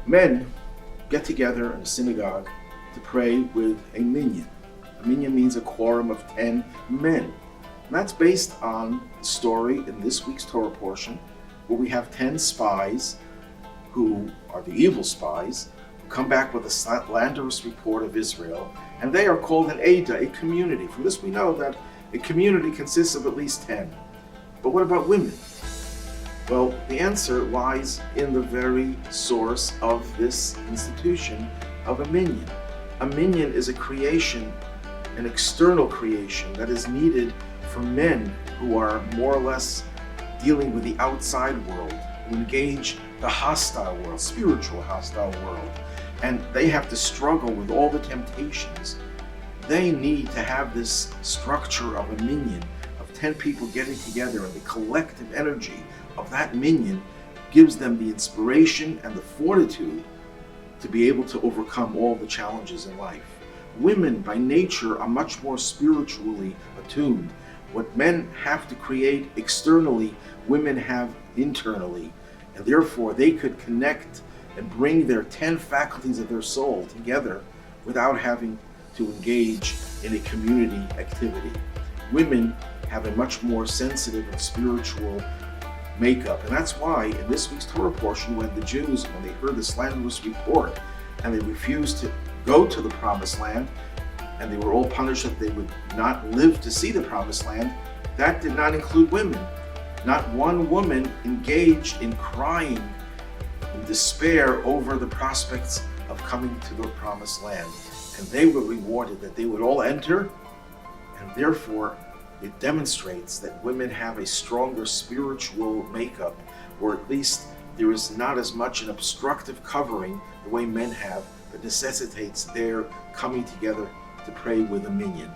Men get together in a synagogue to pray with a minyan. A minyan means a quorum of 10 men. And that's based on the story in this week's Torah portion, where we have 10 spies who are the evil spies, who come back with a slanderous report of Israel, and they are called an Ada, a community. From this we know that a community consists of at least 10. But what about women? Well, the answer lies in the very source of this institution of a minyan. A minyan is a creation, an external creation that is needed for men who are more or less dealing with the outside world, who engage the hostile world, spiritual hostile world, and they have to struggle with all the temptations. They need to have this structure of a minyan, of 10 people getting together, and the collective energy of that minyan gives them the inspiration and the fortitude to be able to overcome all the challenges in life. Women by nature are much more spiritually attuned. What men have to create externally, women have internally, and therefore they could connect and bring their 10 faculties of their soul together without having to engage in a community activity. Women have a much more sensitive and spiritual makeup, and that's why in this week's Torah portion, when the Jews, when they heard the slanderous report and they refused to go to the promised land, and they were all punished that they would not live to see the promised land, that did not include women. Not one woman engaged in crying in despair over the prospects of coming to the promised land. And they were rewarded that they would all enter, and therefore it demonstrates that women have a stronger spiritual makeup, or at least there is not as much an obstructive covering the way men have that necessitates their coming together to pray with a minyan.